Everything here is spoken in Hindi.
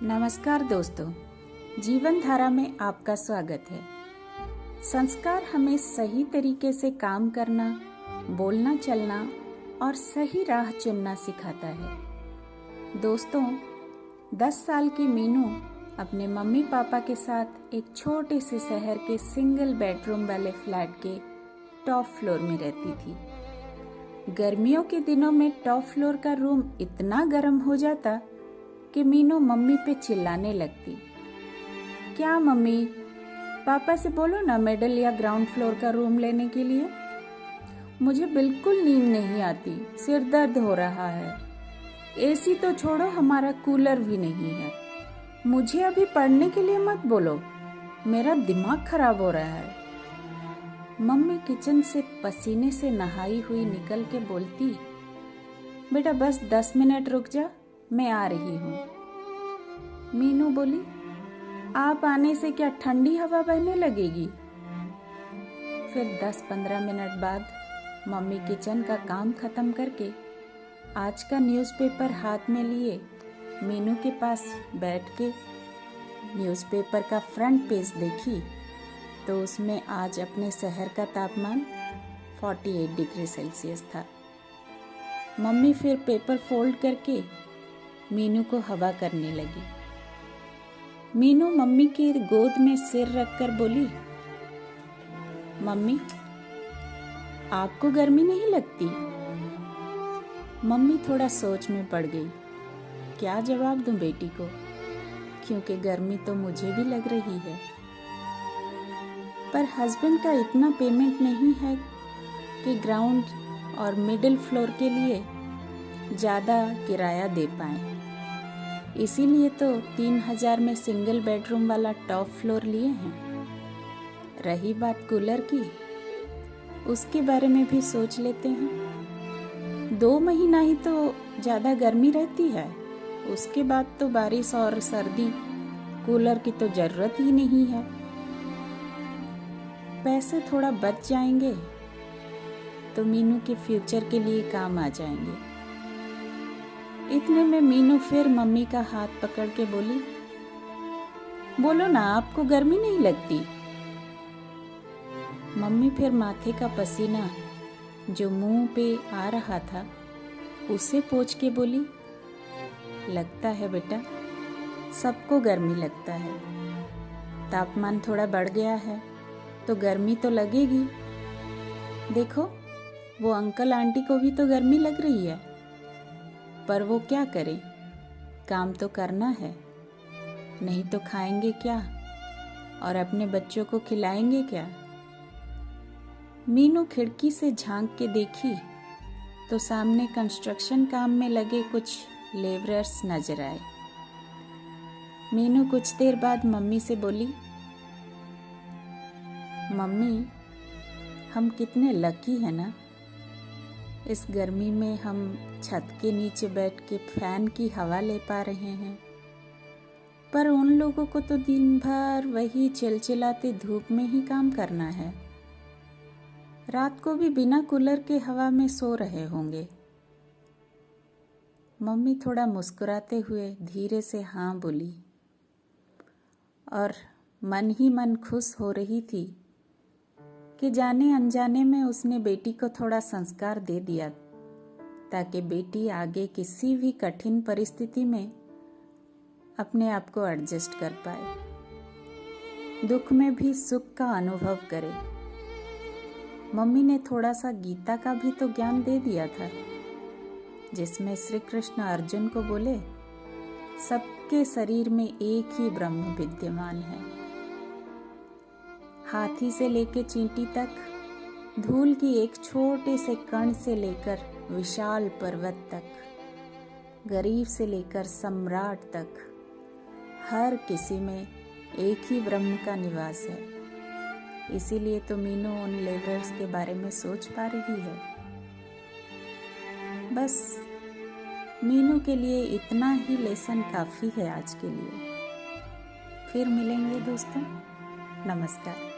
नमस्कार दोस्तों, जीवन धारा में आपका स्वागत है। संस्कार हमें सही तरीके से काम करना, बोलना चलना और सही राह चुनना सिखाता है। दोस्तों, 10 साल की मीनू अपने मम्मी पापा के साथ एक छोटे से शहर के सिंगल बेडरूम वाले फ्लैट के टॉप फ्लोर में रहती थी। गर्मियों के दिनों में टॉप फ्लोर का रूम इतना गर्म हो जाता कि मीनू मम्मी पे चिल्लाने लगती। क्या मम्मी, पापा से बोलो ना मिडिल या ग्राउंड फ्लोर का रूम लेने के लिए। मुझे बिल्कुल नींद नहीं आती, सिर दर्द हो रहा है। एसी तो छोड़ो, हमारा कूलर भी नहीं है। मुझे अभी पढ़ने के लिए मत बोलो, मेरा दिमाग खराब हो रहा है। मम्मी किचन से पसीने से नहाई हुई निकल के बोलती, बेटा बस 10 मिनट रुक जा, मैं आ रही हूँ। मीनू बोली, आप आने से क्या ठंडी हवा बहने लगेगी? फिर 10-15 मिनट बाद मम्मी किचन का काम खत्म करके आज का न्यूज़पेपर हाथ में लिए मीनू के पास बैठ के न्यूज़पेपर का फ्रंट पेज देखी तो उसमें आज अपने शहर का तापमान 48 डिग्री सेल्सियस था। मम्मी फिर पेपर फोल्ड करके मीनू को हवा करने लगी। मीनू मम्मी की गोद में सिर रखकर बोली, मम्मी, आपको गर्मी नहीं लगती? मम्मी थोड़ा सोच में पड़ गई। क्या जवाब दूं बेटी को, क्योंकि गर्मी तो मुझे भी लग रही है, पर हस्बैंड का इतना पेमेंट नहीं है कि ग्राउंड और मिडिल फ्लोर के लिए ज़्यादा किराया दे पाएं। इसीलिए तो 3000 में सिंगल बेडरूम वाला टॉप फ्लोर लिए हैं। रही बात कूलर की, उसके बारे में भी सोच लेते हैं। 2 महीना ही तो ज़्यादा गर्मी रहती है, उसके बाद तो बारिश और सर्दी, कूलर की तो ज़रूरत ही नहीं है। पैसे थोड़ा बच जाएंगे तो मीनू के फ्यूचर के लिए काम आ जाएंगे। इतने में मीनू फिर मम्मी का हाथ पकड़ के बोली, बोलो ना, आपको गर्मी नहीं लगती? मम्मी फिर माथे का पसीना जो मुंह पे आ रहा था उसे पोंछ के बोली, लगता है बेटा, सबको गर्मी लगता है। तापमान थोड़ा बढ़ गया है तो गर्मी तो लगेगी। देखो, वो अंकल आंटी को भी तो गर्मी लग रही है, पर वो क्या करें, काम तो करना है, नहीं तो खाएंगे क्या और अपने बच्चों को खिलाएंगे क्या? मीनू खिड़की से झांक के देखी तो सामने कंस्ट्रक्शन काम में लगे कुछ लेबरर्स नजर आए। मीनू कुछ देर बाद मम्मी से बोली, मम्मी, हम कितने लकी हैं ना, इस गर्मी में हम छत के नीचे बैठ के फैन की हवा ले पा रहे हैं, पर उन लोगों को तो दिन भर वही चिलचिलाती धूप में ही काम करना है। रात को भी बिना कूलर के हवा में सो रहे होंगे। मम्मी थोड़ा मुस्कुराते हुए धीरे से हाँ बोली और मन ही मन खुश हो रही थी कि जाने अनजाने में उसने बेटी को थोड़ा संस्कार दे दिया, ताकि बेटी आगे किसी भी कठिन परिस्थिति में अपने आप को एडजस्ट कर पाए, दुख में भी सुख का अनुभव करे। मम्मी ने थोड़ा सा गीता का भी तो ज्ञान दे दिया था, जिसमें श्री कृष्ण अर्जुन को बोले, सबके शरीर में एक ही ब्रह्म विद्यमान है। हाथी से लेकर चींटी तक, धूल की एक छोटे से कण से लेकर विशाल पर्वत तक, गरीब से लेकर सम्राट तक, हर किसी में एक ही ब्रह्म का निवास है। इसीलिए तो मीनू उन लेबरर्स के बारे में सोच पा रही है। बस मीनू के लिए इतना ही लेसन काफ़ी है आज के लिए। फिर मिलेंगे दोस्तों, नमस्कार।